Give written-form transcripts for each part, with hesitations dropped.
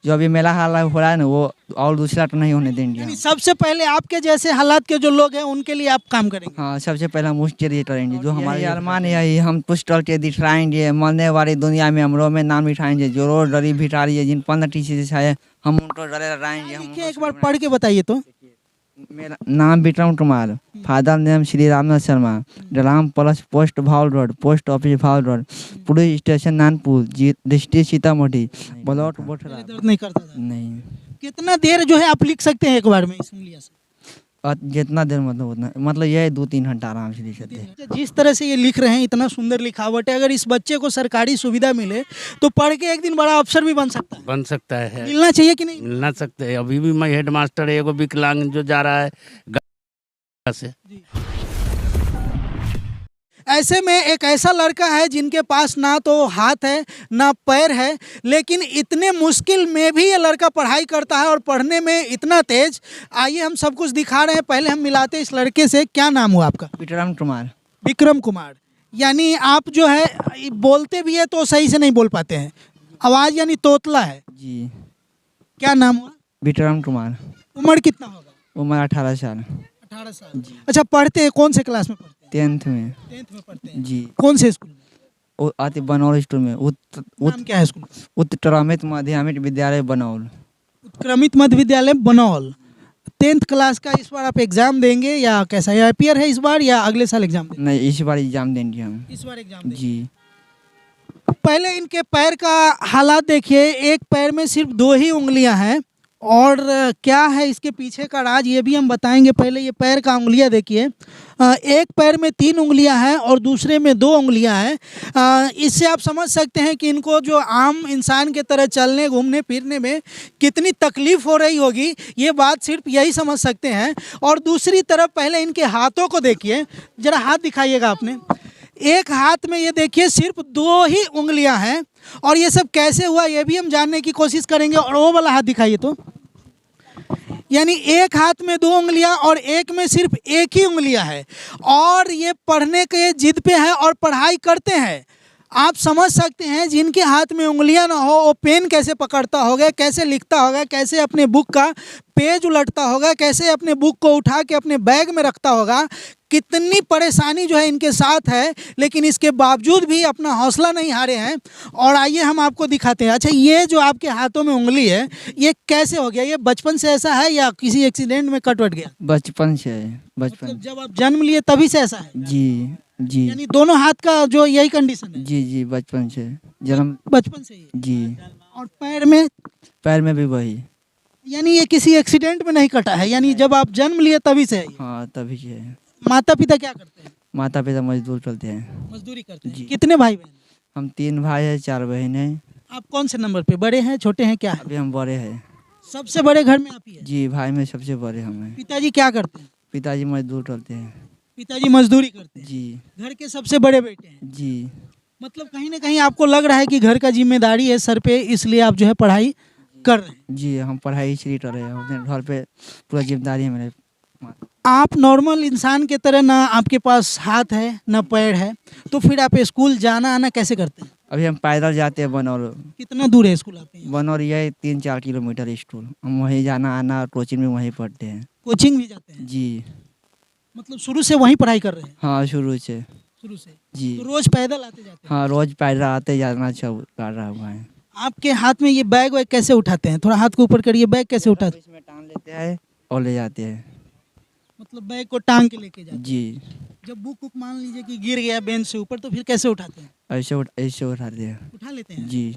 जो अभी मेरा हाल हो रहा है ना, वो और दूसरा तो नहीं होने देंगे यानी हम। सबसे पहले आपके जैसे हालात के जो लोग हैं उनके लिए आप काम करेंगे। हाँ, सबसे पहले हम उसके लिए करेंगे जो हमारे अरमान यही, हम कुछ तल के दिखाएंगे, मरने वाली दुनिया में हम रोड में नाम लिखाएंगे। जो रोड गरीब भिखारी है, जिन 15 से है, हम उनको गले लगाएंगे। हम लिखिए, एक बार पढ़ के बताइए तो। मेरा नाम विक्रम कुमार, फादर नेम श्री रामनाथ शर्मा, ग्राम plus post Bhawal road, post office Bhawal road, police station Nanpur, district Sitamarhi, block Bothra. दर्द नहीं करता था? नहीं, कितना देर जो है आप लिख सकते हैं एक बार में इस उंगलियों से? जितना देर मतलब उतना, मतलब यह 2-3 घंटा आराम से लिख सकते हैं। अच्छा, जिस तरह से ये लिख रहे हैं, इतना सुंदर लिखावट है, अगर इस बच्चे को सरकारी सुविधा मिले तो पढ़ के एक दिन बड़ा अफसर भी बन सकता है। बन सकता है। मिलना चाहिए कि नहीं? मिलना सकते है। अभी भी मैं हेड मास्टर है, एगो विकलांग जो जा रहा है गाँव से। ऐसे में एक ऐसा लड़का है जिनके पास ना तो हाथ है ना पैर है, लेकिन इतने मुश्किल में भी ये लड़का पढ़ाई करता है और पढ़ने में इतना तेज। आइए हम सब कुछ दिखा रहे हैं, पहले हम मिलाते हैं इस लड़के से। क्या नाम हुआ आपका? विक्रम कुमार। विक्रम कुमार। यानी आप जो है बोलते भी है तो सही से नहीं बोल पाते हैं, आवाज़ यानी तोतला है। जी। क्या नाम हुआ? विक्रम कुमार। उम्र कितना होगा? उम्र 18 साल। 18 साल। अच्छा, पढ़ते हैं कौन से क्लास में पढ़ते हैं? 10th में। 10th में पढ़ते हैं। जी। कौन से स्कूल में? आते बनौल स्कूल में, नाम क्या है स्कूल का? उत्क्रमित माध्यमिक विद्यालय बनौल। उत्क्रमित मध्य विद्यालय बनौल। 10th क्लास का इस बार आप एग्जाम देंगे या कैसा, या पेयर है इस बार या अगले साल एग्जाम देंगे? नहीं, इस बार एग्जाम देंगे हम। इस बार एग्जाम देंगे। जी। पहले इनके पैर का हालात देखिए, एक पैर में सिर्फ 2 ही उंगलियां हैं, और क्या है इसके पीछे का राज ये भी हम बताएंगे। पहले ये पैर का उंगलियां देखिए, एक पैर में 3 उंगलियां हैं और दूसरे में 2 उंगलियां हैं। इससे आप समझ सकते हैं कि इनको जो आम इंसान के तरह चलने घूमने फिरने में कितनी तकलीफ हो रही होगी, ये बात सिर्फ यही समझ सकते हैं। और दूसरी तरफ पहले इनके हाथों को देखिए, जरा हाथ दिखाइएगा आपने। एक हाथ में ये देखिए सिर्फ 2 ही उंगलियां हैं, और ये सब कैसे हुआ ये भी हम जानने की कोशिश करेंगे। और वो वाला हाथ दिखाइए तो, यानी एक हाथ में 2 उंगलियां और एक में सिर्फ 1 ही उंगलियां है, और ये पढ़ने के जिद पे है और पढ़ाई करते हैं। आप समझ सकते हैं जिनके हाथ में उंगलियां ना हो वो पेन कैसे पकड़ता होगा, कैसे लिखता होगा, कैसे अपने बुक का पेज उलटता होगा, कैसे अपने बुक को उठा के अपने बैग में रखता होगा। कितनी परेशानी जो है इनके साथ है, लेकिन इसके बावजूद भी अपना हौसला नहीं हारे हैं। और आइए हम आपको दिखाते हैं। अच्छा, ये जो आपके हाथों में उंगली है, ये कैसे हो गया? ये बचपन से ऐसा है या किसी एक्सीडेंट में कट वट गया? बचपन से है, बचपन। मतलब जब आप जन्म लिए तभी से ऐसा है? जी। जी। यानी दोनों हाथ का जो यही कंडीशन है? जी जी, बचपन से, जन्म। बचपन से ही? जी। और पैर में? पैर में भी वही। यानी ये किसी एक्सीडेंट में नहीं कटा है, यानी जब आप जन्म लिए तभी से है ये? हाँ, तभी से है। माता पिता क्या करते हैं? माता पिता मजदूर करते हैं। मजदूरी करते हैं। जी। कितने भाई बहन? हम 3 भाई हैं, 4 बहन हैं। आप कौन से नंबर पे, बड़े हैं छोटे हैं, क्या है? अभी हम बड़े हैं। सबसे बड़े घर में आप ही है? जी, भाई में सबसे बड़े हम हैं। पिताजी क्या करते हैं? पिताजी मजदूर करते हैं। पिताजी मजदूरी करते हैं। जी। घर के सबसे बड़े बेटे हैं। जी। मतलब कहीं ना कहीं आपको लग रहा है कि घर का जिम्मेदारी है सर पे, इसलिए आप जो है पढ़ाई कर रहे हैं। जी, हम पढ़ाई इसलिए कर रहे हैं, अपने घर पे पूरा जिम्मेदारी है मेरे। आप नॉर्मल इंसान के तरह, ना आपके पास हाथ है ना पैर है, तो फिर आप स्कूल जाना आना कैसे करते हैं? अभी हम पैदल जाते हैं बनौर। कितना दूर है स्कूल आपके यहाँ? बनौर ये 3-4 किलोमीटर स्कूल, हम वहीं जाना आना, कोचिंग में वहीं पढ़ते हैं। कोचिंग भी जाते हैं? जी। मतलब शुरू से वहीं पढ़ाई कर रहे हैं? हाँ, शुरू से। शुरू से? जी। तो रोज पैदल आते जाते हैं? हाँ, रोज पैदल आते जाना अच्छा कर रहा हुआ है। आपके हाथ में ये बैग वैग कैसे उठाते हैं? थोड़ा हाथ को ऊपर करिए, बैग कैसे उठाते हैं? इसमें टांग लेते हैं और ले जाते हैं। मतलब बैग को टांग के लेके जाते हैं? जी। जब बुक उक मान लीजिए कि गिर गया बेंच से ऊपर, तो फिर कैसे उठाते हैं? ऐसे उठाते हैं। उठा लेते हैं? जी।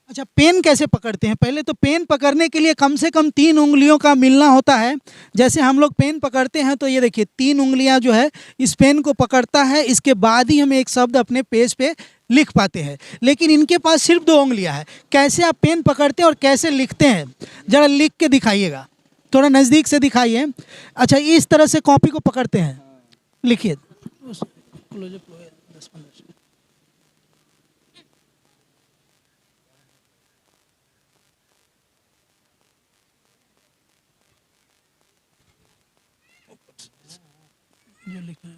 अच्छा, पेन कैसे पकड़ते हैं? पहले तो पेन पकड़ने के लिए कम से कम 3 उंगलियों का मिलना होता है। जैसे हम लोग पेन पकड़ते हैं तो ये देखिए 3 उंगलियां जो है इस पेन को पकड़ता है, इसके बाद ही हम एक शब्द अपने पेज पे लिख पाते हैं। लेकिन इनके पास सिर्फ 2 उंगलियां हैं। कैसे आप पेन पकड़ते हैं और कैसे लिखते हैं, जरा लिख के दिखाइएगा, थोड़ा नज़दीक से दिखाइए। अच्छा, इस तरह से कॉपी को पकड़ते हैं, लिखिए। जो लिखा है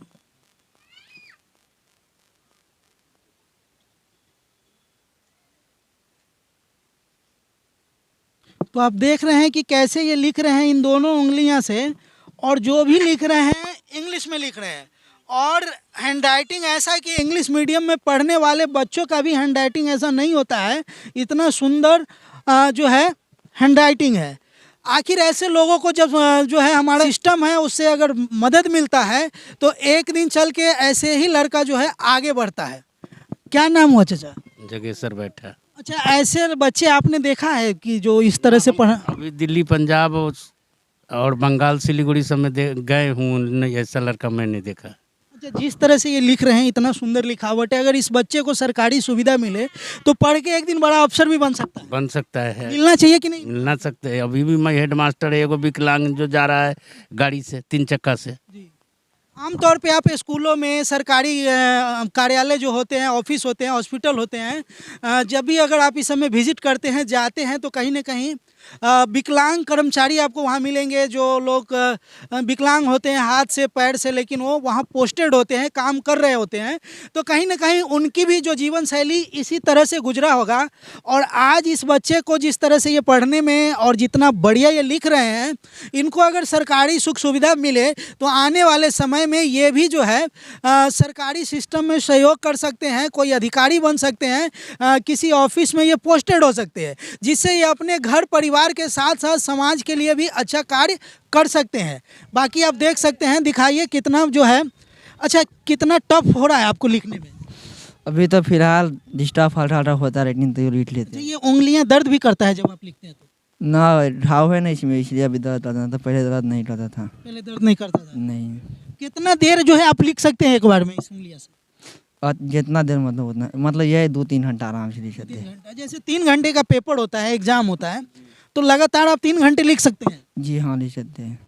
तो आप देख रहे हैं कि कैसे ये लिख रहे हैं इन दोनों उंगलियां से, और जो भी लिख रहे हैं इंग्लिश में लिख रहे हैं। और हैंडराइटिंग ऐसा है कि इंग्लिश मीडियम में पढ़ने वाले बच्चों का भी हैंडराइटिंग ऐसा नहीं होता है, इतना सुंदर जो है हैंडराइटिंग है। आखिर ऐसे लोगों को जब जो है हमारा सिस्टम है उससे अगर मदद मिलता है तो एक दिन चल के ऐसे ही लड़का जो है आगे बढ़ता है। क्या नाम हुआ चाचा? जगेसर बैठा। अच्छा, ऐसे बच्चे आपने देखा है कि जो इस तरह से पढ़ अभी दिल्ली पंजाब और बंगाल सिलीगुड़ी सब में गए हूँ, नहीं ऐसा लड़का मैंने देखा। अच्छा, जिस तरह से ये लिख रहे हैं इतना सुंदर लिखावट है, अगर इस बच्चे को सरकारी सुविधा मिले तो पढ़ के एक दिन बड़ा अफसर भी बन सकता है। बन सकता है, मिलना चाहिए कि नहीं? मिलना सकता है। अभी भी मैं हेड मास्टर है, एगो विकलांग जो जा रहा है गाड़ी से, 3 चक्का से। जी। आमतौर पे आप स्कूलों में सरकारी कार्यालय जो होते हैं, ऑफिस होते हैं, हॉस्पिटल होते हैं, जब भी अगर आप इस समय विजिट करते हैं, जाते हैं, तो कहीं ना कहीं विकलांग कर्मचारी आपको वहाँ मिलेंगे। जो लोग विकलांग होते हैं हाथ से पैर से, लेकिन वो वहाँ पोस्टेड होते हैं, काम कर रहे होते हैं, तो कहीं ना कहीं उनकी भी जो जीवन शैली इसी तरह से गुजरा होगा। और आज इस बच्चे को जिस तरह से ये पढ़ने में और जितना बढ़िया ये लिख रहे हैं, इनको अगर सरकारी सुख सुविधा मिले तो आने वाले समय में ये भी जो है सरकारी सिस्टम में सहयोग कर सकते हैं, कोई अधिकारी बन सकते हैं, किसी ऑफिस में ये पोस्टेड हो सकते हैं, जिससे ये अपने घर परिवार के साथ साथ समाज के लिए भी अच्छा कार्य कर सकते हैं। बाकी आप देख सकते हैं, दिखाइए कितना जो है। अच्छा, कितना टफ हो रहा है आपको लिखने में? अभी तो फिलहाल डिस्टर्ब हल्का होता है, लेकिन तो रीड लेते अच्छा, हैं। ये उंगलियां दर्द भी करता है जब आप लिखते हैं तो? ना घाव है ना इसमें, इसलिए अभी दर्द आता था, पहले दर्द नहीं करता था। पहले दर्द नहीं करता था? नहीं, कितना देर जो है आप लिख सकते हैं एक बार में इस उंगलियां से? और जितना देर मतलब उतना, मतलब यह 2-3 घंटा आराम से लिख सकते 3 हैं। घंटा? जैसे 3 घंटे का पेपर होता है, एग्जाम होता है, तो लगातार आप 3 घंटे लिख सकते हैं? जी हाँ, लिख सकते हैं।